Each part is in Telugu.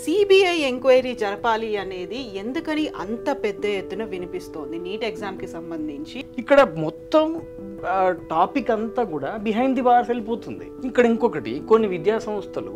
సిబిఐ ఎంక్వైరీ జరపాలి అనేది ఎందుకని అంత పెద్ద ఎత్తున వినిపిస్తోంది నీట్ ఎగ్జామ్ కి సంబంధించి? ఇక్కడ మొత్తం టాపిక్ అంతా కూడా బిహైండ్ ది బార్స్ వెళ్ళిపోతుంది. ఇక్కడ ఇంకొకటి, కొన్ని విద్యా సంస్థలు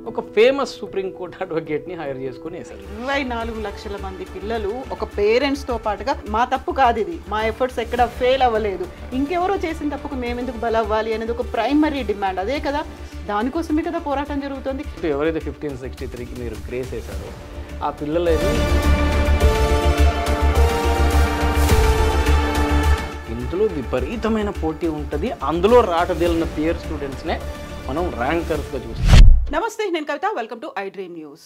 ఒక ఫేమస్ సుప్రీంకోర్టు అడ్వకేట్ని హైర్ చేసుకుని వేశారు. 24 లక్షల మంది పిల్లలు ఒక పేరెంట్స్తో పాటుగా మా తప్పు కాదు ఇది, మా ఎఫర్ట్స్ ఎక్కడ ఫెయిల్ అవ్వలేదు, ఇంకెవరో చేసిన తప్పుకు మేమెందుకు బలవ్వాలి అనేది ఒక ప్రైమరీ డిమాండ్. అదే కదా, దానికోసమే కదా పోరాటం జరుగుతుంది. ఎవరైతే 1563కి మీరు గ్రేస్ వేశారో ఆ పిల్లలని ఇందులో విపరీతమైన పోటీ ఉంటుంది. అందులో రాటదేలిన పియర్ స్టూడెంట్స్నే మనం ర్యాంకర్స్గా చూస్తాం. నమస్తే, నేను Kavitha. Welcome to I dream news.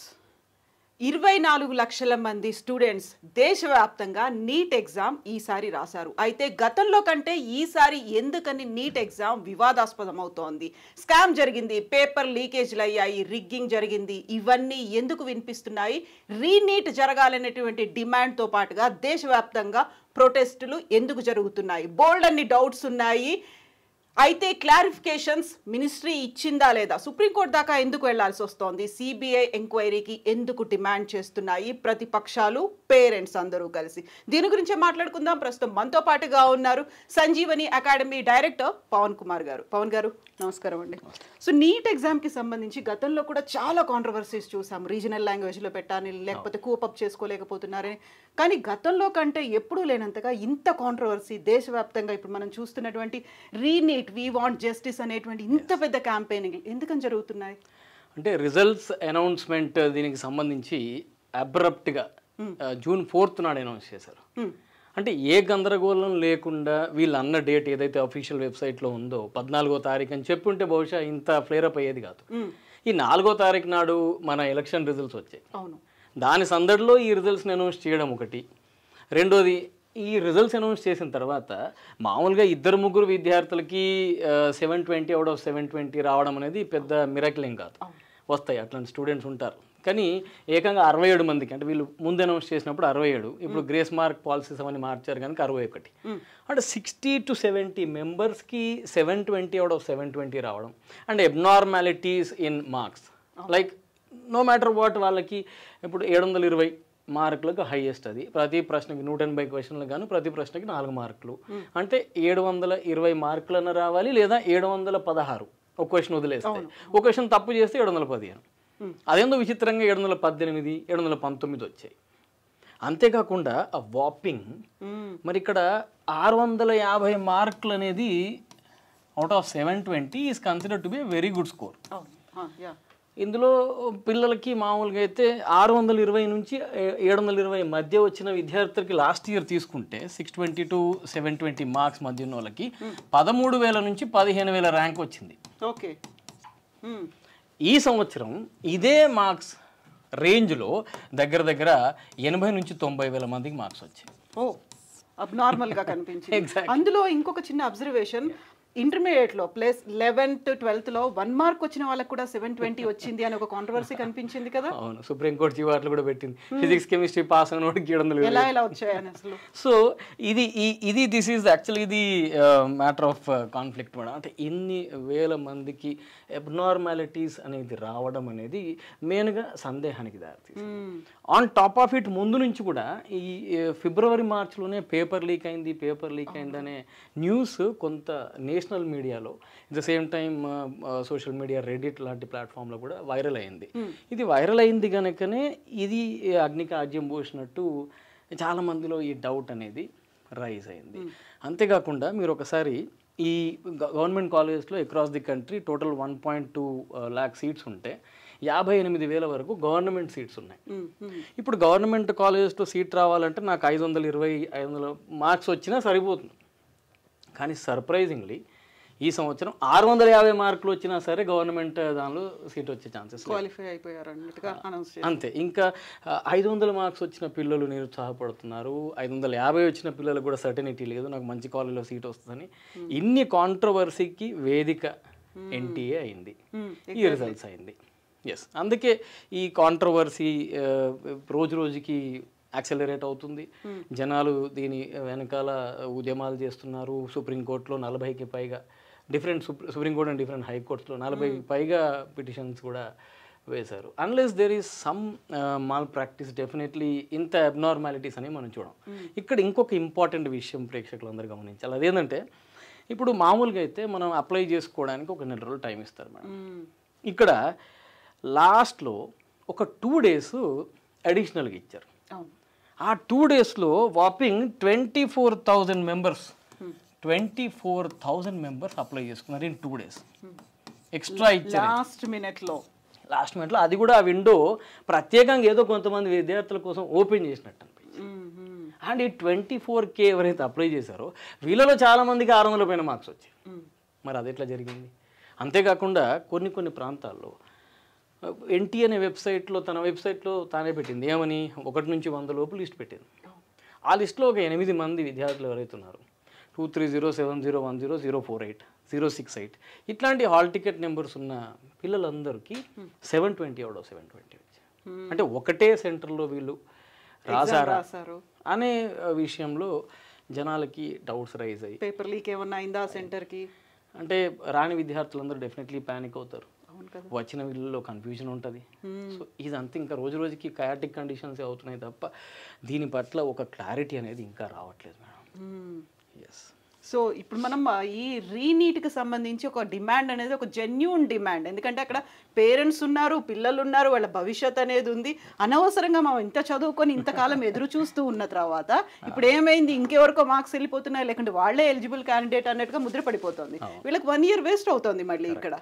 24 లక్షల మంది స్టూడెంట్స్ దేశవ్యాప్తంగా నీట్ ఎగ్జామ్ ఈసారి రాశారు. అయితే గతంలో కంటే ఈసారి ఎందుకని నీట్ ఎగ్జామ్ వివాదాస్పదం అవుతోంది? స్కామ్ జరిగింది, పేపర్ లీకేజ్లు అయ్యాయి, రిగ్గింగ్ జరిగింది, ఇవన్నీ ఎందుకు వినిపిస్తున్నాయి? రీనీట్ జరగాలనేటువంటి డిమాండ్తో పాటుగా దేశవ్యాప్తంగా ప్రొటెస్టులు ఎందుకు జరుగుతున్నాయి? బోల్డ్ అన్ని డౌట్స్ ఉన్నాయి. అయితే క్లారిఫికేషన్స్ మినిస్ట్రీ ఇచ్చిందా లేదా? సుప్రీంకోర్టు దాకా ఎందుకు వెళ్లాల్సి వస్తోంది? సిబిఐ ఎంక్వైరీకి ఎందుకు డిమాండ్ చేస్తున్నాయి ప్రతిపక్షాలు, పేరెంట్స్ అందరూ కలిసి? దీని గురించే మాట్లాడుకుందాం. ప్రస్తుతం మనతో పాటుగా ఉన్నారు సంజీవని అకాడమీ డైరెక్టర్ పవన్ కుమార్ గారు. పవన్ గారు నమస్కారం అండి. సో నీట్ ఎగ్జామ్కి సంబంధించి గతంలో కూడా చాలా కాంట్రవర్సీస్ చూసాం. రీజనల్ లాంగ్వేజ్లో పెట్టాలని, లేకపోతే కోపప్ చేసుకోలేకపోతున్నారని. కానీ గతంలో కంటే ఎప్పుడూ లేనంతగా ఇంత కాంట్రవర్సీ దేశవ్యాప్తంగా ఇప్పుడు మనం చూస్తున్నటువంటి రీనీట్, వీ వాంట్ జస్టిస్ అనేటువంటి ఇంత పెద్ద క్యాంపెయినింగ్ ఎందుకని జరుగుతున్నాయి? అంటే రిజల్ట్స్ అనౌన్స్మెంట్ దీనికి సంబంధించి అబ్రప్ట్గా జూన్ 4th నాడు అనౌన్స్ చేశారు. అంటే ఏ గందరగోళం లేకుండా వీళ్ళు అన్న డేట్ ఏదైతే అఫీషియల్ వెబ్సైట్లో ఉందో 14వ తారీఖు అని చెప్పుంటే బహుశా ఇంత ఫ్లేరప్ అయ్యేది కాదు. ఈ 4వ తారీఖు నాడు మన ఎలక్షన్ రిజల్ట్స్ వచ్చాయి. దాని సందడిలో ఈ రిజల్ట్స్ని అనౌన్స్ చేయడం ఒకటి. రెండోది, ఈ రిజల్ట్స్ అనౌన్స్ చేసిన తర్వాత మామూలుగా 2-3 విద్యార్థులకి 720 అవుట్ ఆఫ్ 720 రావడం అనేది పెద్ద మిరాకిల్ ఏం కాదు. వస్తాయి, అట్లాంటి స్టూడెంట్స్ ఉంటారు. కానీ ఏకంగా 67 మందికి, అంటే వీళ్ళు ముందు అనౌన్స్ చేసినప్పుడు 67, ఇప్పుడు గ్రేస్ మార్క్ పాలసీస్ అవన్నీ మార్చారు కనుక 61. అంటే 60 to 70 మెంబర్స్కి 720 అవుట్ ఆఫ్ 720 రావడం. And abnormalities in marks, like no matter what వాళ్ళకి ఇప్పుడు 720 మార్కులకు హైయెస్ట్. అది ప్రతి ప్రశ్నకి 180 క్వశ్చన్లు గాను ప్రతి ప్రశ్నకి 4 మార్కులు. అంటే 720 మార్కులన్న రావాలి, లేదా 716 ఒక క్వశ్చన్ వదిలేస్తే. ఒక క్వశ్చన్ తప్పు చేస్తే 715. అదేందో విచిత్రంగా 718, 719 వచ్చాయి. అంతేకాకుండా ఆ వాపింగ్ మరి ఇక్కడ 650 మార్కులు అనేది out of 720 is considered to be very good score. ఇందులో పిల్లలకి మామూలుగా అయితే 620 నుంచి 720 మధ్య వచ్చిన విద్యార్థులకి లాస్ట్ ఇయర్ తీసుకుంటే 620 to 720 మార్క్స్ మధ్య ఉన్న వాళ్ళకి 13,000 నుంచి 15,000 ర్యాంక్ వచ్చింది. ఓకే. ఈ సంవత్సరం ఇదే మార్క్స్ రేంజ్లో దగ్గర దగ్గర 80 నుంచి 90,000 మందికి మార్క్స్ వచ్చాయి. అబ్నార్మల్గా కనిపించింది. అందులో ఇంకొక చిన్న అబ్జర్వేషన్, ఇంటర్మీడియట్లో ప్లస్ 11th 12thలో 1 మార్క్ వచ్చిన వాళ్ళకి కూడా 720 వచ్చింది అని ఒక కాంట్రవర్సీ కనిపించింది కదా. అవును, సుప్రీంకోర్టు జీవాట్లు కూడా పెట్టింది. ఫిజిక్స్ కెమిస్ట్రీ పాస్ అయిన వాడికి 700 ఎలా వచ్చాయని అసలు. సో ఇది this is actually the matter of conflict madam. అంటే ఇన్ని వేల మందికి అబ్నార్మాలిటీస్ అనేది రావడం అనేది మెయిన్గా సందేహానికి దారితీస్తుంది. ఆన్ టాప్ ఆఫ్ ఇట్ ముందు నుంచి కూడా ఈ ఫిబ్రవరి మార్చ్లోనే పేపర్ లీక్ అయింది అనే న్యూస్ కొంత నేషనల్ మీడియాలో, at the same time social media, Reddit లాంటి ప్లాట్ఫామ్లో కూడా వైరల్ అయింది. ఇది వైరల్ అయింది కనుకనే ఇది అగ్నికి ఆజ్యం పోసినట్టు చాలామందిలో ఈ డౌట్ అనేది రైజ్ అయింది. అంతేకాకుండా మీరు ఒకసారి ఈ గవర్నమెంట్ కాలేజెస్లో across the country total 1.2 lakh seats ఉంటే 58,000 వరకు గవర్నమెంట్ సీట్స్ ఉన్నాయి. ఇప్పుడు గవర్నమెంట్ కాలేజెస్లో సీట్ రావాలంటే నాకు 520 మార్క్స్ వచ్చినా సరిపోతుంది. కానీ సర్ప్రైజింగ్లీ ఈ సంవత్సరం 650 మార్కులు వచ్చినా సరే గవర్నమెంట్ దానిలో సీట్ వచ్చే ఛాన్సెస్, క్వాలిఫై అయిపోయారు అన్నట్టుగా అనౌన్స్ చేశారు. అంతే. ఇంకా 500 మార్క్స్ వచ్చిన పిల్లలు నిరుత్సాహపడుతున్నారు, 550 వచ్చిన పిల్లలకు కూడా సర్టనిటీ లేదు నాకు మంచి కాలేజీలో సీట్ వస్తుందని. ఇన్ని కాంట్రవర్సీకి వేదిక ఎన్టీఏ అయింది, ఈ రిజల్ట్స్ అయింది. ఎస్, అందుకే ఈ కాంట్రవర్సీ రోజు రోజుకి యాక్సెలరేట్ అవుతుంది. జనాలు దీని వెనకాల ఉద్యమాలు చేస్తున్నారు. సుప్రీంకోర్టులో 40కి పైగా డిఫరెంట్ సుప్రీంకోర్టు అండ్ డిఫరెంట్ హైకోర్ట్స్లో 40కి పైగా పిటిషన్స్ కూడా వేశారు. Unless there is some malpractice definitely ఇంత అబ్నార్మాలిటీస్ అని మనం చూడం. ఇక్కడ ఇంకొక ఇంపార్టెంట్ విషయం ప్రేక్షకులందరూ గమనించాలి. అదేంటంటే ఇప్పుడు మామూలుగా అయితే మనం అప్లై చేసుకోవడానికి ఒక 4 రోజులు టైం ఇస్తారు మేడం. ఇక్కడ లాస్ట్లో ఒక 2 days అడిషనల్గా ఇచ్చారు. ఆ 2 daysలో వాపింగ్ 24,000 మెంబర్స్ 24,000 మెంబర్స్ అప్లై చేసుకున్నారు ఇన్ 2 days. ఎక్స్ట్రా ఇచ్చారు లాస్ట్ మినిట్లో. అది కూడా ఆ విండో ప్రత్యేకంగా ఏదో కొంతమంది విద్యార్థుల కోసం ఓపెన్ చేసినట్టు అనిపించింది. అండ్ ఈ 24K ఎవరైతే అప్లై చేశారో వీళ్ళలో చాలామందికి 600 పైన మార్క్స్ వచ్చాయి. మరి అది ఎట్లా జరిగింది? అంతేకాకుండా కొన్ని ప్రాంతాల్లో ఎన్టీ అనే తన వెబ్సైట్లో తానే పెట్టింది ఏమని 1 నుంచి 100 లోపు లిస్ట్ పెట్టింది. ఆ లిస్ట్లో ఒక 8 మంది విద్యార్థులు ఎవరైతే ఉన్నారు 23070100480 068 ఇట్లాంటి హాల్ టికెట్ నెంబర్స్ ఉన్న పిల్లలందరికీ 720 అవుట్ ఆఫ్ 720 అంటే ఒకటే సెంటర్లో వీళ్ళు రాశారు అనే విషయంలో జనాలకి డౌట్స్ రైజ్ అయ్యి పేపర్ లీక్ ఏమన్నా అయిందా సెంటర్కి అంటే రాని విద్యార్థులందరూ డెఫినెట్లీ ప్యానిక్ అవుతారు. వచ్చిన వీళ్ళలో కన్ఫ్యూజన్ ఉంటుంది. సో ఇదంతా ఇంకా రోజు రోజుకి కయాటిక్ కండిషన్స్ అవుతున్నాయి తప్ప దీని పట్ల ఒక క్లారిటీ అనేది ఇంకా రావట్లేదు మేడం. ఎస్. సో ఇప్పుడు మనం ఈ రీనీట్కి సంబంధించి ఒక డిమాండ్ అనేది ఒక జెన్యూన్ డిమాండ్. ఎందుకంటే అక్కడ పేరెంట్స్ ఉన్నారు, పిల్లలు ఉన్నారు, వాళ్ళ భవిష్యత్ అనేది ఉంది. అనవసరంగా మనం ఇంత చదువుకొని ఇంతకాలం ఎదురు చూస్తూ ఉన్న తర్వాత ఇప్పుడు ఏమైంది, ఇంకెవరికో మార్క్స్ వెళ్ళిపోతున్నాయి, లేకుంటే వాళ్ళే ఎలిజిబుల్ క్యాండిడేట్ అన్నట్టుగా ముద్ర పడిపోతుంది. వీళ్ళకి 1 year వేస్ట్ అవుతుంది మళ్ళీ ఇక్కడ.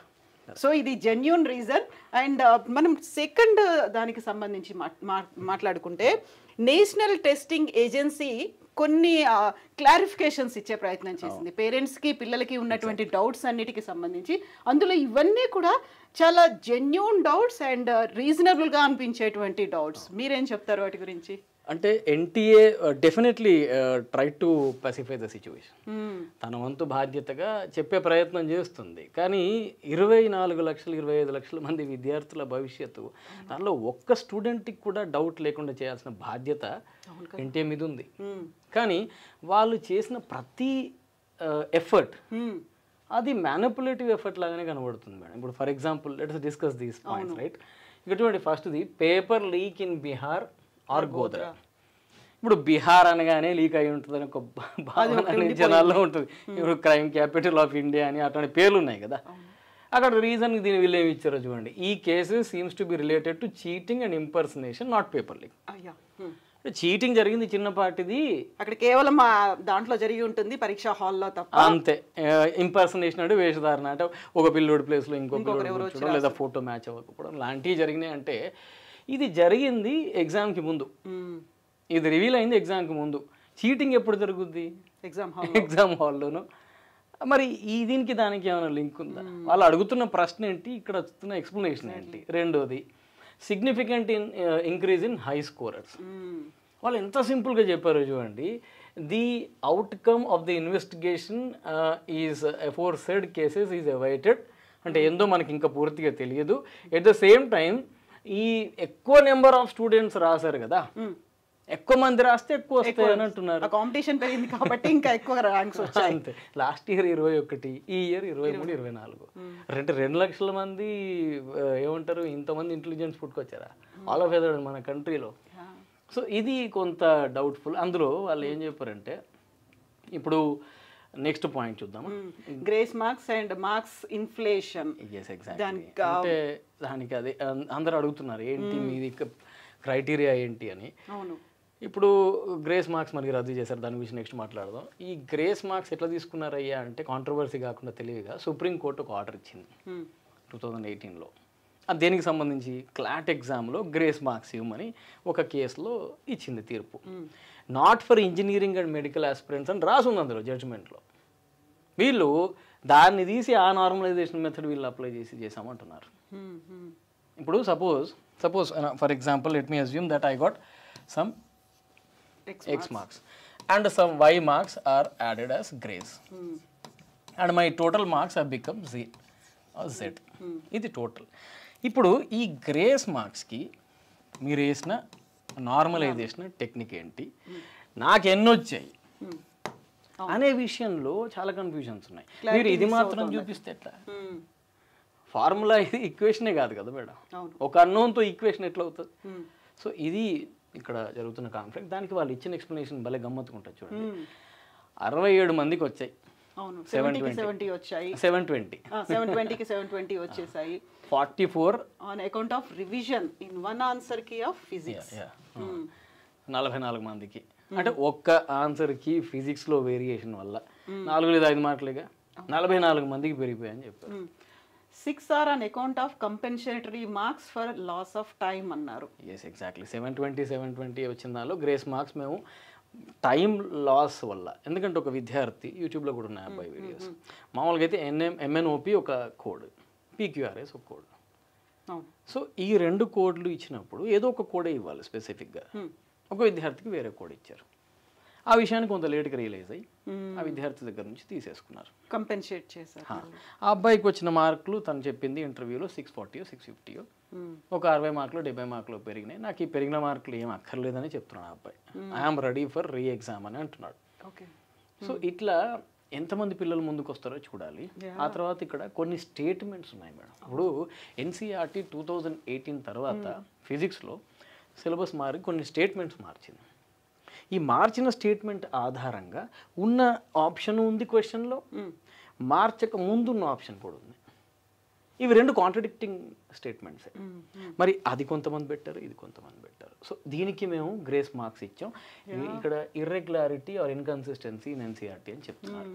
సో ఇది జెన్యూన్ రీజన్. అండ్ మనం సెకండ్ దానికి సంబంధించి మాట్లాడుకుంటే నేషనల్ టెస్టింగ్ ఏజెన్సీ కొన్ని క్లారిఫికేషన్స్ ఇచ్చే ప్రయత్నం చేసింది పేరెంట్స్కి, పిల్లలకి ఉన్నటువంటి డౌట్స్ అన్నిటికి సంబంధించి. అందులో ఇవన్నీ కూడా చాలా జెన్యూన్ డౌట్స్ అండ్ రీజనబుల్గా అనిపించేటువంటి డౌట్స్. మీరేం చెప్తారు వాటి గురించి? అంటే NTA definitely try to pacify the situation. తన వంతు బాధ్యతగా చెప్పే ప్రయత్నం చేస్తుంది. కానీ 24 లక్షలు 25 లక్షల మంది విద్యార్థుల భవిష్యత్తు దానిలో ఒక్క స్టూడెంట్కి కూడా డౌట్ లేకుండా చేయాల్సిన బాధ్యత ఎన్టీఏ మీద ఉంది. కానీ వాళ్ళు చేసిన ప్రతి ఎఫర్ట్ అది మ్యానిపులేటివ్ ఎఫర్ట్ లాగానే కనబడుతుంది మేడం. ఇప్పుడు for example let's discuss these points right. ఇటువంటి ఫస్ట్ది paper leak in Bihar or Godhra. ఇప్పుడు బీహార్ అనగానే లీక్ అయి ఉంటుందని ఒక భావన జనాల్లో ఉంటుంది. ఇప్పుడు క్రైమ్ క్యాపిటల్ ఆఫ్ ఇండియా అని అటువంటి పేర్లు ఉన్నాయి కదా. అక్కడ రీజన్ దీని వీళ్ళు ఏమి ఇచ్చారో చూడండి. ఈ cases seems to be related to cheating and impersonation, not paper leak. Cheating జరిగింది చిన్నపాటిది, అక్కడ కేవలం దాంట్లో జరిగి ఉంటుంది పరీక్షా హాల్లో తప్ప. అంతే. ఇంపర్సనేషన్ అంటే వేషధారణ, అంటే ఒక పిల్లోడి ప్లేస్లో ఇంకో పిల్లోడు లేదా ఫోటో మ్యాచ్ అవ్వకపోవడం లాంటివి జరిగినాయి. అంటే ఇది జరిగింది ఎగ్జామ్కి ముందు, ఇది రివీల్ అయింది ఎగ్జామ్కి ముందు. చీటింగ్ ఎప్పుడు జరుగుద్ది? ఎగ్జామ్ హాల్లోనూ. మరి ఈ దీనికి దానికి ఏమైనా లింక్ ఉందా? వాళ్ళు అడుగుతున్న ప్రశ్న ఏంటి, ఇక్కడ వస్తున్న ఎక్స్ప్లెనేషన్ ఏంటి? రెండోది significant increase in high scorers. వాళ్ళు ఎంత సింపుల్గా చెప్పారో చూడండి. The outcome of the investigation is aforesaid cases is awaited. అంటే ఏందో మనకి ఇంకా పూర్తిగా తెలియదు. ఎట్ ద సేమ్ టైం ఈ ఎక్కువ నెంబర్ ఆఫ్ స్టూడెంట్స్ రాశారు కదా, ఎక్కువ మంది రాస్తే ఎక్కువ వస్తాయి అని అంటున్నారు. కాంపిటీషన్ పెరిగింది కాబట్టి ఇంకా ఎక్కువ ర్యాంక్స్ వచ్చాయి. అంతే. లాస్ట్ ఇయర్ 21, ఈ ఇయర్ 23, 24. 2 లక్షల మంది ఏమంటారు ఇంతమంది ఇంటెలిజెన్స్ పుట్టుకొచ్చారా ఆల్ ఆఫ్ ఎదర్ మన కంట్రీలో. సో ఇది కొంత డౌట్ఫుల్. అందులో వాళ్ళు ఏం చెప్పారంటే, ఇప్పుడు నెక్స్ట్ పాయింట్ చూద్దాం, grace marks and marks inflation. అంటే దానికి అదే అందరూ అడుగుతున్నారు ఏంటి మీది క్రైటీరియా ఏంటి అని. ఇప్పుడు గ్రేస్ మార్క్స్ మనకి రద్దు చేశారు, దాని గురించి నెక్స్ట్ మాట్లాడదాం. ఈ గ్రేస్ మార్క్స్ ఎట్లా తీసుకున్నారయ్యా అంటే కాంట్రవర్సీ కాకుండా తెలివిగా సుప్రీంకోర్టు ఒక ఆర్డర్ ఇచ్చింది 2018లో. అది దేనికి సంబంధించి క్లాట్ ఎగ్జామ్లో గ్రేస్ మార్క్స్ ఇవ్వమని ఒక కేసులో ఇచ్చింది తీర్పు. Not for engineering and medical aspirants అని రాసుంది అందులో జడ్జిమెంట్లో. వీళ్ళు దాన్ని తీసి ఆ నార్మలైజేషన్ మెథడ్ వీళ్ళు అప్లై చేసామంటున్నారు. ఇప్పుడు suppose for example let me assume that I got some X marks and some Y marks are added as grace and my total marks have become Z. ఇది టోటల్. ఇప్పుడు ఈ గ్రేస్ మార్క్స్కి మీరు వేసిన నార్మలైజేషన్ టెక్నిక్ ఏంటి, నాకు ఎన్ని వచ్చాయి అనే విషయంలో చాలా కన్ఫ్యూజన్స్ ఉన్నాయి. మీరు ఇది మాత్రం చూపిస్తే ఎట్లా? ఫార్ములా ఇది ఈక్వేషనే కాదు కదా మేడం, ఒక అన్నోన్తో ఈక్వేషన్ ఎట్లా అవుతుంది? సో ఇది ఇక్కడ జరుగుతున్న కాన్ఫ్లిక్ట్. దానికి వాళ్ళు ఇచ్చిన ఎక్స్ప్లెనేషన్ భలే గమ్మత్తుకుంటుంది చూడండి. 67 మందికి వచ్చాయి, 720 వచ్చాయి, 720 వచ్చేసాయి, 44 on account of revision in one answer కి ఆఫ్ ఫిజిక్స్. 44 మందికి అంటే ఒక్క ఆన్సర్కి ఫిజిక్స్లో వేరియేషన్ వల్ల 4 లేదా 5 మార్కులుగా 44 మందికి పెరిగిపోయాయని చెప్పారు. 6 or on account of compensatory marks for loss of time అన్నారు. ఎస్ ఎగ్జాక్ట్లీ 720 వచ్చిన దానిలో గ్రేస్ మార్క్స్ మేము టైం లాస్ వల్ల, ఎందుకంటే ఒక విద్యార్థి యూట్యూబ్లో కూడా ఉన్నాయి అబ్బాయి వీడియోస్, మామూలుగా అయితే ఎంఎన్ఓపి ఒక కోడ్, పీక్యూఆర్ఎస్ ఒక కోడ్. సో ఈ 2 కోడ్లు ఇచ్చినప్పుడు ఏదో ఒక కోడే ఇవ్వాలి స్పెసిఫిక్గా. ఒక విద్యార్థికి వేరే కోడ్ ఇచ్చారు. ఆ విషయాన్ని కొంత లేట్గా రియలైజ్ అయ్యి ఆ విద్యార్థి దగ్గర నుంచి తీసేసుకున్నారు, కంపెన్సేట్ చేశారు. ఆ అబ్బాయికి వచ్చిన మార్కులు తను చెప్పింది ఇంటర్వ్యూలో 640 650 ఒక 60 మార్కులు 70 మార్కులు పెరిగినాయి. నాకు ఈ పెరిగిన మార్కులు ఏం అక్కర్లేదని చెప్తున్నాడు ఆ అబ్బాయి. I am ready for re exam అని అంటున్నాడు. సో ఇట్లా ఎంతమంది పిల్లలు ముందుకు వస్తారో చూడాలి. ఆ తర్వాత ఇక్కడ కొన్ని స్టేట్మెంట్స్ ఉన్నాయి మేడం. ఇప్పుడు ఎన్సీఆర్టీ 2018 తర్వాత ఫిజిక్స్లో సిలబస్ మారి కొన్ని స్టేట్మెంట్స్ మార్చింది. ఈ మార్చిన స్టేట్మెంట్ ఆధారంగా ఉన్న ఆప్షన్ ఉంది క్వశ్చన్లో, మార్చక ముందున్న ఆప్షన్ కూడా ఉంది. ఇవి 2 కాంట్రడిక్టింగ్ స్టేట్మెంట్సే. మరి అది కొంతమంది పెట్టారు, ఇది కొంతమంది పెట్టారు. సో దీనికి మేము గ్రేస్ మార్క్స్ ఇచ్చాం. ఇక్కడ irregularity or inconsistency in NCERT అని చెప్తున్నారు.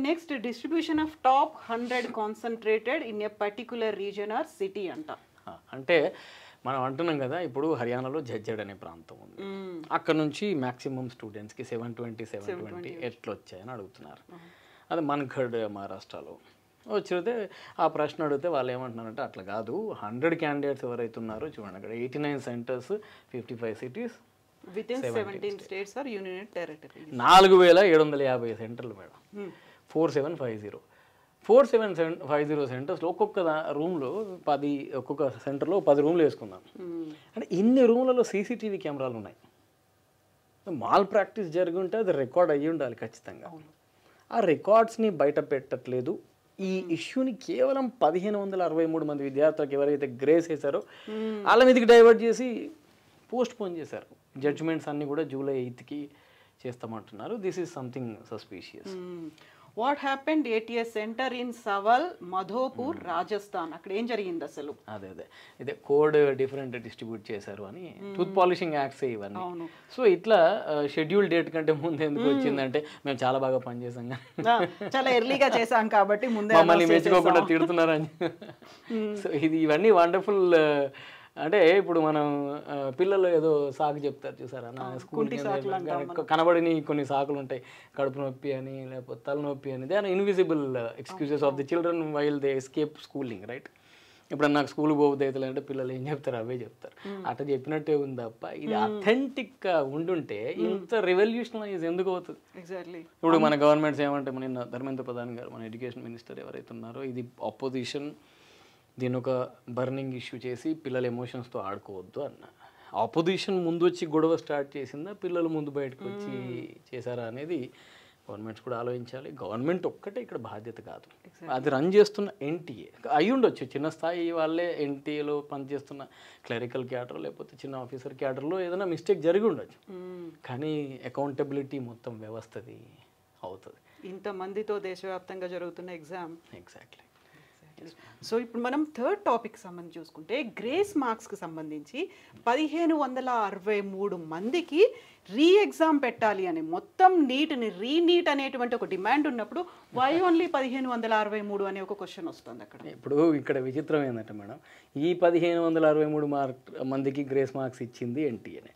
Next distribution of top 100 concentrated in a particular region or city అంట. అంటే మనం అంటున్నాం కదా, ఇప్పుడు హర్యానాలో జడ్జెడ్ అనే ప్రాంతం ఉంది, అక్కడ నుంచి మ్యాక్సిమం స్టూడెంట్స్కి 720 ఎట్లా వచ్చాయని అడుగుతున్నారు. అదే మన్ఖడ్ మహారాష్ట్రలో వచ్చితే ఆ ప్రశ్న అడిగితే వాళ్ళు ఏమంటున్నారంటే అట్లా కాదు, 100 క్యాండిడేట్స్ ఎవరైతే ఉన్నారో చూడండి, అక్కడ 89 centres 55 cities within 17 states or union territories. 4750 సెంటర్లు మేడం. 4750 సెంటర్స్లో ఒక్కొక్క రూమ్లో 10, ఒక్కొక్క సెంటర్లో 10 రూమ్లు వేసుకుందాం. అంటే ఇన్ని రూమ్లలో సీసీటీవీ కెమెరాలు ఉన్నాయి. మాల్ ప్రాక్టీస్ జరిగి ఉంటే అది రికార్డ్ అయ్యి ఉండాలి ఖచ్చితంగా. ఆ రికార్డ్స్ని బయట పెట్టట్లేదు. ఈ ఇష్యూని కేవలం 1563 మంది విద్యార్థులకు ఎవరైతే గ్రేస్ వేశారో వాళ్ళ మీదకి డైవర్ట్ చేసి పోస్ట్ పోన్ చేశారు. జడ్జిమెంట్స్ అన్నీ కూడా జూలై 8కి చేస్తామంటున్నారు. This is something suspicious. What happened ATS centre in Sawai Madhopur Rajasthan, అక్కడ ఏం జరిగింది అసలు? ఇదే కోడ్ డిఫరెంట్ డిస్ట్రిబ్యూట్ చేశారు అని టూత్ పాలిషింగ్ యాక్ట్స్ ఇవన్నీ. సో ఇట్లా షెడ్యూల్ డేట్ కంటే ముందు ఎందుకు వచ్చిందంటే మేము చాలా బాగా పనిచేసాం, చాలా ఎర్లీగా చేసాం కాబట్టి ముందే మమ్మల్ని మెచ్చుకోకుండా తిడుతున్నారని. సో ఇవన్నీ వండర్ఫుల్. అంటే ఇప్పుడు మనం పిల్లలు ఏదో సాకు చెప్తారు చూసారా, నా స్కూల్ కనబడిని కొన్ని సాకులు ఉంటాయి, కడుపు నొప్పి అని లేకపోతే తలనొప్పి అని. They are invisible excuses of the children while they escape schooling, right? ఇప్పుడు నాకు స్కూల్ పోతే అంటే పిల్లలు ఏం చెప్తారు అవే చెప్తారు. అట్లా చెప్పినట్టే ఉంది తప్ప ఇది అథెంటిక్గా ఉండుంటే ఇంత రెవల్యూషనైజ్ ఎందుకు అవుతుంది? ఇప్పుడు మన గవర్నమెంట్స్ ఏమంటే, మన ధర్మేంద్ర ప్రధాన్ గారు మన ఎడ్యుకేషన్ మినిస్టర్ ఎవరైతే ఉన్నారో, ఇది అపోజిషన్, దీని ఒక బర్నింగ్ ఇష్యూ చేసి పిల్లల ఎమోషన్స్తో ఆడుకోవద్దు అన్న. ఆపోజిషన్ ముందు వచ్చి గొడవ స్టార్ట్ చేసిందా, పిల్లలు ముందు బయటకు వచ్చి చేశారా అనేది గవర్నమెంట్స్ కూడా ఆలోచించాలి. గవర్నమెంట్ ఒక్కటే ఇక్కడ బాధ్యత కాదు, అది రన్ చేస్తున్న ఎన్టీఏ అయి ఉండొచ్చు. చిన్న స్థాయి వాళ్ళే ఎన్టీఏలో పనిచేస్తున్న క్లరికల్ క్యాడర్ లేకపోతే చిన్న ఆఫీసర్ క్యాడర్లో ఏదైనా మిస్టేక్ జరిగి ఉండొచ్చు, కానీ అకౌంటబిలిటీ మొత్తం వ్యవస్థది అవుతుంది. ఇంతమందితో దేశవ్యాప్తంగా జరుగుతున్న ఎగ్జామ్. ఎగ్జాక్ట్లీ. సో ఇప్పుడు మనం థర్డ్ టాపిక్ సంబంధించి చూసుకుంటే, గ్రేస్ మార్క్స్కి సంబంధించి 1563 మందికి రీ ఎగ్జామ్ పెట్టాలి అని మొత్తం నీట్ని రీనీట్ అనేటువంటి ఒక డిమాండ్ ఉన్నప్పుడు వై ఓన్లీ 1563 అనే ఒక క్వశ్చన్ వస్తుంది అక్కడ. ఇప్పుడు ఇక్కడ విచిత్రం ఏంటంటే మేడం, ఈ 1563 మందికి గ్రేస్ మార్క్స్ ఇచ్చింది ఎన్టీఏనే,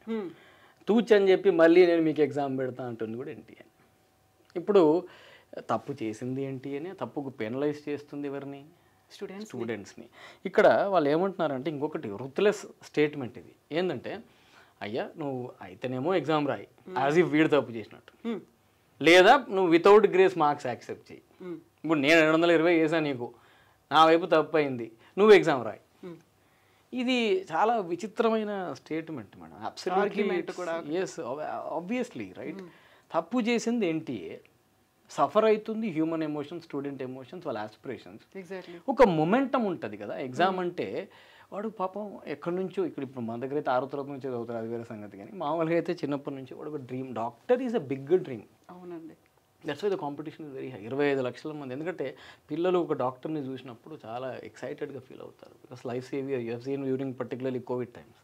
తూచ్ అని చెప్పి మళ్ళీ నేను మీకు ఎగ్జామ్ పెడతా అంటుంది కూడా ఎన్టీఏ. ఇప్పుడు తప్పు చేసింది ఎన్టీఏనే, తప్పుకు పెనలైజ్ చేస్తుంది ఎవరిని? స్టూడెంట్స్ని. ఇక్కడ వాళ్ళు ఏమంటున్నారంటే ఇంకొకటి రుత్లెస్ స్టేట్మెంట్ ఇది. ఏంటంటే, అయ్యా నువ్వు అయితేనేమో ఎగ్జామ్ రాయి యాజ్ ఇఫ్ వీడు తప్పు చేసినట్టు, లేదా నువ్వు వితౌట్ గ్రేస్ మార్క్స్ యాక్సెప్ట్ చేయి. ఇప్పుడు నేను 220 వేసాను, నీకు నా వైపు తప్పు అయింది, నువ్వు ఎగ్జామ్ రాయి. ఇది చాలా విచిత్రమైన స్టేట్మెంట్ మేడం. Argument కూడా. Yes, obviously right. తప్పు చేసింది ఎన్టీఏ, సఫర్ అవుతుంది హ్యూమన్ ఎమోషన్స్, స్టూడెంట్ ఎమోషన్స్, వాళ్ళ ఆస్పిరేషన్స్. ఎగ్జాక్ట్లీ. ఒక మొమెంటం ఉంటుంది కదా ఎగ్జామ్ అంటే. వాడు పాపం ఎక్కడి నుంచో, ఇప్పుడు మన దగ్గర అయితే 6వ తరగతి నుంచి చదువుతారు, అది వేరే సంగతి. కానీ మామూలుగా అయితే చిన్నప్పటి నుంచి వాడు ఒక dream, doctor is a big dream. అవునండి. That's why the competition is very high. 25 లక్షల మంది. ఎందుకంటే పిల్లలు ఒక డాక్టర్ని చూసినప్పుడు చాలా ఎక్సైటెడ్గా ఫీల్ అవుతారు. Because life saviour you have seen during particularly covid times.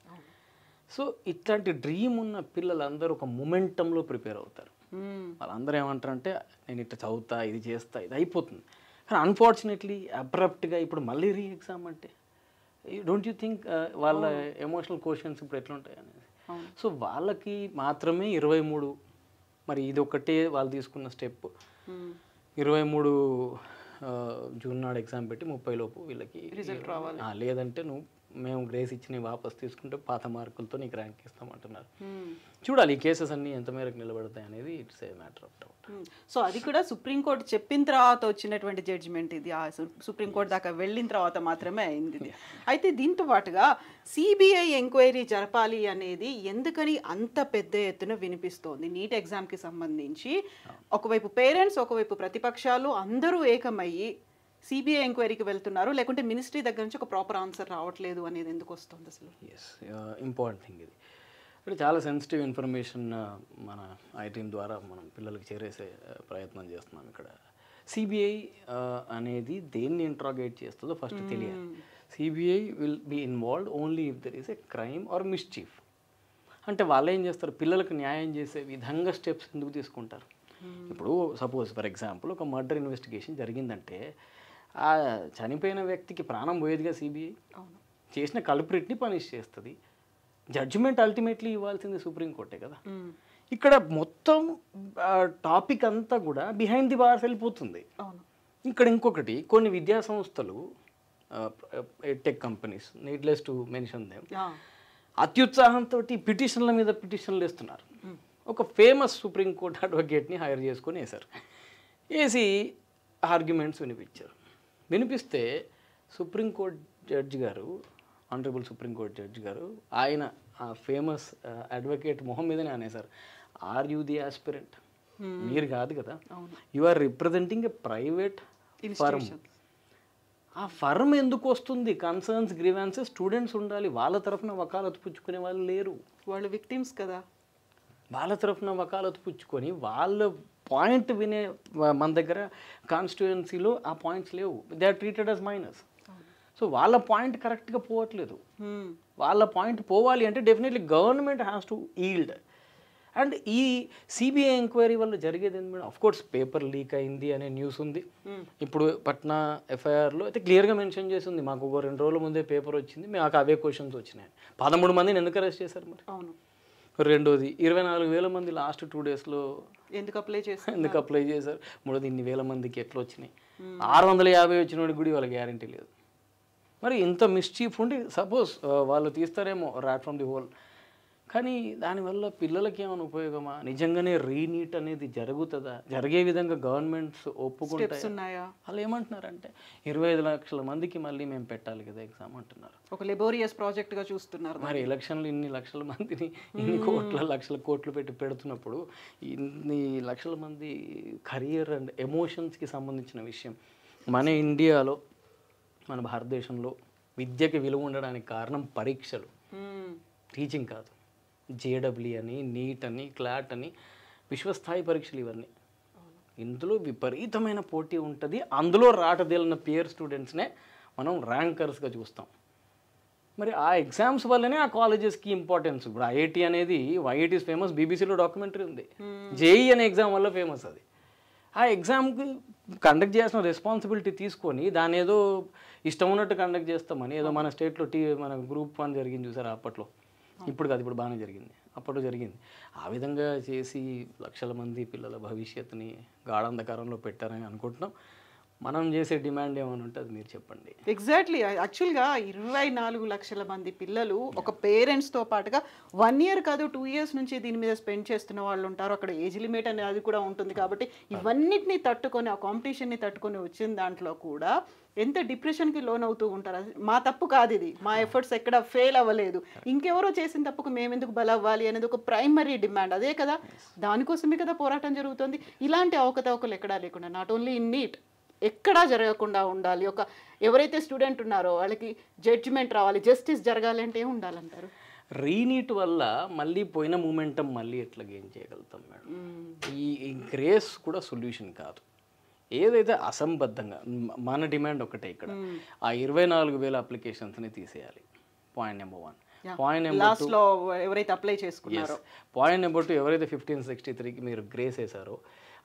So ఇట్లాంటి డ్రీమ్ ఉన్న పిల్లలందరూ ఒక మొమెంటంలో ప్రిపేర్ అవుతారు. వాళ్ళందరూ ఏమంటారంటే నేను ఇట్లా చదువుతా, ఇది చేస్తా, ఇది అయిపోతుంది. కానీ అన్ఫార్చునేట్లీ అబ్రప్ట్గా ఇప్పుడు మళ్ళీ రీ ఎగ్జామ్ అంటే డోంట్ యూ థింక్ వాళ్ళ ఎమోషనల్ క్వశ్చన్స్ ఇప్పుడు ఎట్లా ఉంటాయి అనేది. సో వాళ్ళకి మాత్రమే 23, మరి ఇది ఒకటే వాళ్ళు తీసుకున్న స్టెప్. 23 జూన్ నాడు ఎగ్జామ్ పెట్టి 30 లోపు వీళ్ళకి రిజల్ట్ రావాలి. లేదంటే మేము గ్రేస్ ఇచ్చిన వాపస్ తీసుకుంటే పాత మార్కులతో నీకు ర్యాంక్ ఇస్తామంటున్నారు. చూడాలి ఈ కేసెస్ అన్ని ఎంత మేరకు నిలబడతాయి అనేది. It's a matter of doubt. So అది కూడా సుప్రీంకోర్టు చెప్పిన తర్వాత వచ్చినటువంటి జడ్జిమెంట్ ఇది. ఆ సుప్రీంకోర్టు దాకా వెళ్ళిన తర్వాత మాత్రమే అయింది ఇది. అయితే దీంతో పాటుగా సిబిఐ ఎంక్వైరీ జరపాలి అనేది ఎందుకని అంత పెద్ద ఎత్తున వినిపిస్తోంది? నీట్ ఎగ్జామ్కి సంబంధించి ఒకవైపు పేరెంట్స్, ఒకవైపు ప్రతిపక్షాలు అందరూ ఏకమయ్యి సిబిఐ ఎంక్వైరీకి వెళ్తున్నారు, లేకుంటే మినిస్ట్రీ దగ్గర నుంచి ఒక ప్రాపర్ ఆన్సర్ రావట్లేదు అనేది ఎందుకు వస్తుంది అసలు? ఎస్, ఇంపార్టెంట్ థింగ్ ఇది. అంటే చాలా సెన్సిటివ్ ఇన్ఫర్మేషన్ మన ఐటీఎం ద్వారా మనం పిల్లలకి చేరేసే ప్రయత్నం చేస్తున్నాం. ఇక్కడ సిబిఐ అనేది దేన్ని ఇంట్రాగేట్ చేస్తుందో ఫస్ట్ తెలియాలి. CBI will be involved only if there is a crime or mischief. అంటే వాళ్ళు ఏం చేస్తారు, పిల్లలకు న్యాయం చేసే విధంగా స్టెప్స్ ఎందుకు తీసుకుంటారు. ఇప్పుడు సపోజ్ ఫర్ ఎగ్జాంపుల్ ఒక మర్డర్ ఇన్వెస్టిగేషన్ జరిగిందంటే ఆ చనిపోయిన వ్యక్తికి ప్రాణం పోయేదిగా సిబిఐ. చేసిన కల్ప్రిట్ని పనిష్ చేస్తుంది. జడ్జిమెంట్ అల్టిమేట్లీ ఇవ్వాల్సింది సుప్రీంకోర్టే కదా. ఇక్కడ మొత్తం టాపిక్ అంతా కూడా బిహైండ్ ది బార్స్ వెళ్ళిపోతుంది. ఇక్కడ ఇంకొకటి, కొన్ని విద్యా సంస్థలు, tech companies, needless to mention them, అత్యుత్సాహంతో పిటిషన్ల మీద పిటిషన్లు వేస్తున్నారు. ఒక ఫేమస్ సుప్రీంకోర్టు అడ్వకేట్ని హైర్ చేసుకొని వేశారు. వేసి ఆర్గ్యుమెంట్స్ వినిపిస్తే సుప్రీంకోర్టు జడ్జి గారు, ఆనరబుల్ సుప్రీంకోర్టు జడ్జి గారు, ఆయన ఆ ఫేమస్ అడ్వకేట్ మొహం మీదనే అనేసారు, ఆర్ యూ ది ఆస్పిరెంట్? మీరు కాదు కదా, you are representing a private firm. ఆ ఫర్మ్ ఎందుకు వస్తుంది? కన్సర్న్స్, గ్రీవాన్సెస్ స్టూడెంట్స్ ఉండాలి. వాళ్ళ తరఫున వకాలతు పుచ్చుకునే వాళ్ళు లేరు. వాళ్ళు విక్టిమ్స్ కదా. వాళ్ళ తరఫున వకాలతు పుచ్చుకొని వాళ్ళ పాయింట్ వినే మన దగ్గర కాన్స్టిట్యుయెన్సీలో ఆ పాయింట్స్ లేవు. They are treated as minus. So వాళ్ళ పాయింట్ కరెక్ట్గా పోవట్లేదు. వాళ్ళ పాయింట్ పోవాలి అంటే definitely government has to yield. And ఈ సిబిఐ ఎంక్వైరీ వల్ల జరిగేది ఏంటి మేడం? ఆఫ్కోర్స్ పేపర్ లీక్ అయింది అనే న్యూస్ ఉంది. ఇప్పుడు పట్నా ఎఫ్ఐఆర్లో అయితే క్లియర్గా మెన్షన్ చేసి ఉంది, మాకు ఒక 2 రోజుల ముందే పేపర్ వచ్చింది, మాకు అవే క్వశ్చన్స్ వచ్చినాయి. 13 మందిని ఎందుకు అరెస్ట్ చేశారు మరి? అవును. రెండోది 24,000 మంది లాస్ట్ 2 డేస్లో ఎందుకు అప్లై చేశారు? మూడోది ఇన్ని వేల మందికి ఎట్లా వచ్చినాయి? 650 వచ్చినోడికి కూడా వాళ్ళ గ్యారంటీ లేదు. మరి ఇంత మిస్చీఫ్ ఉండి సపోజ్ వాళ్ళు తీస్తారేమో రాట్ ఫ్రమ్ ది హోల్, కానీ దానివల్ల పిల్లలకి ఏమైనా ఉపయోగమా? నిజంగానే రీనీట్ అనేది జరుగుతుందా? జరిగే విధంగా గవర్నమెంట్స్ ఒప్పుకుంటాయా? వాళ్ళు ఏమంటున్నారంటే 25 లక్షల మందికి మళ్ళీ మేము పెట్టాలి కదా ఎగ్జామ్ అంటున్నారు. ఒక లెబోరియస్ ప్రాజెక్ట్గా చూస్తున్నారు. మరి ఎలక్షన్లు ఇన్ని లక్షల మందిని ఇన్ని లక్షల కోట్లు పెట్టి పెడుతున్నప్పుడు ఇన్ని లక్షల మంది కెరియర్ అండ్ ఎమోషన్స్కి సంబంధించిన విషయం మన ఇండియాలో, మన భారతదేశంలో విద్యకి విలువ ఉండడానికి కారణం పరీక్షలు, టీచింగ్ కాదు. జేడబ్ల్యూ అని, నీట్ అని, క్లాట్ అని విశ్వస్థాయి పరీక్షలు ఇవన్నీ. ఇందులో విపరీతమైన పోటీ ఉంటుంది. అందులో రాటదేలిన పియర్ స్టూడెంట్స్నే మనం ర్యాంకర్స్గా చూస్తాం. మరి ఆ ఎగ్జామ్స్ వల్లనే ఆ కాలేజెస్కి ఇంపార్టెన్స్. ఇప్పుడు ఐఐటి అనేది, ఐఐటి ఇస్ ఫేమస్, బీబీసీలో డాక్యుమెంటరీ ఉంది. జేఈ అనే ఎగ్జామ్ వల్ల ఫేమస్ అది. ఆ ఎగ్జామ్కి కండక్ట్ చేసిన రెస్పాన్సిబిలిటీ తీసుకొని దాని ఏదో ఇష్టం ఉన్నట్టు కండక్ట్ చేస్తామని, ఏదో మన స్టేట్లో మన గ్రూప్ 1 జరిగింది చూసారు అప్పట్లో. ఇప్పుడు కాదు, ఇప్పుడు బాగానే జరిగింది, అప్పట్లో జరిగింది. ఆ విధంగా చేసి లక్షల మంది పిల్లల భవిష్యత్తుని గాఢాంధకారంలో పెట్టారని అనుకుంటున్నాం. మనం చేసే డిమాండ్ ఏమైనా ఉంటుంది మీరు చెప్పండి. ఎగ్జాక్ట్లీ. యాక్చువల్గా 24 లక్షల మంది పిల్లలు ఒక పేరెంట్స్తో పాటుగా 1 ఇయర్ కాదు 2 ఇయర్స్ నుంచి దీని మీద స్పెండ్ చేస్తున్న వాళ్ళు ఉంటారు. అక్కడ ఏజ్ లిమిట్ అనేది అది కూడా ఉంటుంది. కాబట్టి ఇవన్నిటిని తట్టుకొని ఆ కాంపిటీషన్ని తట్టుకొని వచ్చిన దాంట్లో కూడా ఎంత డిప్రెషన్కి లోన్ అవుతూ ఉంటారు. మా తప్పు కాదు ఇది, మా ఎఫర్ట్స్ ఎక్కడ ఫెయిల్ అవ్వలేదు, ఇంకెవరో చేసిన తప్పుకు మేమెందుకు బలవ్వాలి అనేది ఒక ప్రైమరీ డిమాండ్. అదే కదా, దానికోసమే కదా పోరాటం జరుగుతుంది. ఇలాంటి అవకతవకలు ఎక్కడా లేకుండా, నాట్ ఓన్లీ ఇన్ నీట్, ఎక్కడా జరగకుండా ఉండాలి. ఒక ఎవరైతే స్టూడెంట్ ఉన్నారో వాళ్ళకి జడ్జిమెంట్ రావాలి, జస్టిస్ జరగాలి అంటే ఏం ఉండాలంటారు? రీనీట్ వల్ల మళ్ళీ పోయిన మూమెంటం మళ్ళీ ఎట్లా గెయిన్ చేయగలుగుతాం మేడం? ఈ గ్రేస్ కూడా సొల్యూషన్ కాదు. ఏదైతే అసంబద్ధంగా మన డిమాండ్ ఒకటే ఇక్కడ, ఆ 24,000 అప్లికేషన్స్ని తీసేయాలి. Point number 1. పాయింట్ నెంబర్ 2, ఎవరైతే అప్లై చేసుకున్నారో, పాయింట్ నెంబర్ 2, ఎవరైతే 1563కి మీరు గ్రేస్ వేశారో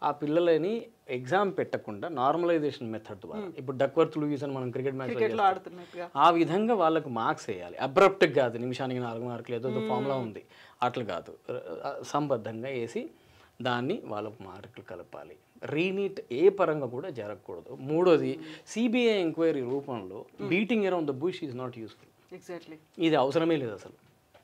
ఆ పిల్లలని ఎగ్జామ్ పెట్టకుండా నార్మలైజేషన్ మెథడ్ ద్వారా, ఇప్పుడు డక్వర్త్ లూయిస్ అని మనం క్రికెట్ మ్యాచ్లో ఆడుతున్నట్టుగా ఆ విధంగా వాళ్ళకు మార్క్స్ వేయాలి. అబ్రప్ట్గా కాదు, నిమిషానికి 4 మార్కులు ఏదో ఫార్ములా ఉంది అట్లా కాదు, సంబద్ధంగా వేసి దాన్ని వాళ్ళకు మార్కులు కలపాలి. రీనీట్ ఏ పరంగా కూడా జరగకూడదు. 3వది, సిబిఐ ఎంక్వైరీ రూపంలో beating around the bush is not useful. Exactly. ఇది అవసరమే లేదు అసలు.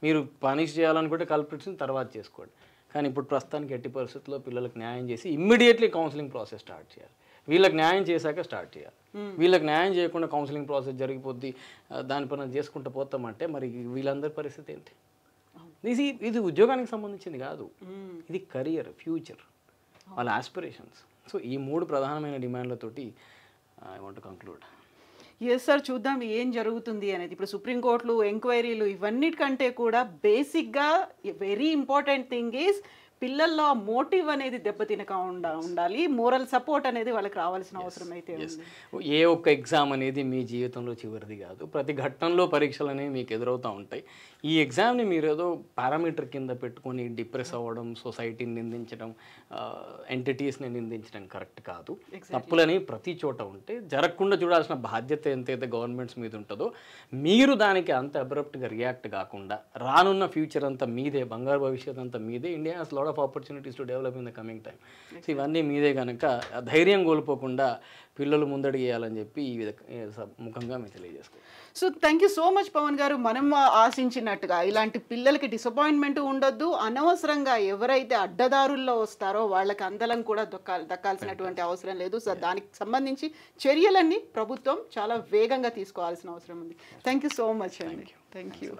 మీరు పనిష్ చేయాలనుకుంటే కల్పిట్స్ని తర్వాత చేసుకోండి. కానీ ఇప్పుడు ప్రస్తుతానికి ఎట్టి పరిస్థితుల్లో పిల్లలకు న్యాయం చేసి ఇమ్మీడియట్లీ కౌన్సిలింగ్ ప్రాసెస్ స్టార్ట్ చేయాలి. వీళ్ళకి న్యాయం చేశాక స్టార్ట్ చేయాలి. వీళ్ళకి న్యాయం చేయకుండా కౌన్సిలింగ్ ప్రాసెస్ జరిగిపోద్ది, దాని పని చేసుకుంటూ పోతామంటే మరి వీళ్ళందరి పరిస్థితి ఏంటి? ఇది ఉద్యోగానికి సంబంధించింది కాదు, ఇది కెరియర్, ఫ్యూచర్, వాళ్ళ ఆస్పిరేషన్స్. సో ఈ 3 ప్రధానమైన డిమాండ్లతోటి I want to conclude. Yes sir, చూద్దాం ఏం జరుగుతుంది అనేది. ఇప్పుడు సుప్రీంకోర్టులు, ఎంక్వైరీలు, ఇవన్నిటికంటే కూడా బేసిక్గా వెరీ ఇంపార్టెంట్ థింగ్ ఈజ్ పిల్లల్లో మోటివ్ అనేది దెబ్బతినక ఉండాలి. మోరల్ సపోర్ట్ అనేది వాళ్ళకి రావాల్సిన అవసరం అయితే ఉంది. ఏ ఒక్క ఎగ్జామ్ అనేది మీ జీవితంలో చివరిది కాదు. ప్రతి ఘట్టంలో పరీక్షలు అనేవి మీకు ఎదురవుతూ ఉంటాయి. ఈ ఎగ్జామ్ని మీరు ఏదో పారామీటర్ కింద పెట్టుకొని డిప్రెస్ అవ్వడం, సొసైటీని నిందించడం, ఎంటిటీస్ని నిందించడం కరెక్ట్ కాదు. తప్పులని ప్రతి చోట ఉంటే జరగకుండా చూడాల్సిన బాధ్యత ఎంతైతే గవర్నమెంట్స్ మీద ఉంటుందో, మీరు దానికి అంత అబ్రప్ట్గా రియాక్ట్ కాకుండా రానున్న ఫ్యూచర్ అంతా మీదే, బంగారు భవిష్యత్ అంతా మీదే. India has lot of opportunities to develop in the coming time. So ఇవన్నీ మీదే కనుక ధైర్యం కోల్పోకుండా పిల్లలు ముందడుగేయాలని చెప్పి ఈ ముఖంగా మేము తెలియజేసుకోవాలి. So thank you so much Pavan garu. మనం ఆశించినట్టుగా ఇలాంటి పిల్లలకి డిసప్పాయింట్మెంట్ ఉండొద్దు. అనవసరంగా ఎవరైతే అడ్డదారుల్లో వస్తారో వాళ్ళకి అందలం కూడా దక్కాల్సినటువంటి అవసరం లేదు. సో దానికి సంబంధించి చర్యలన్నీ ప్రభుత్వం చాలా వేగంగా తీసుకోవాల్సిన అవసరం ఉంది. థ్యాంక్ యూ సో మచ్ అండి. Thank you.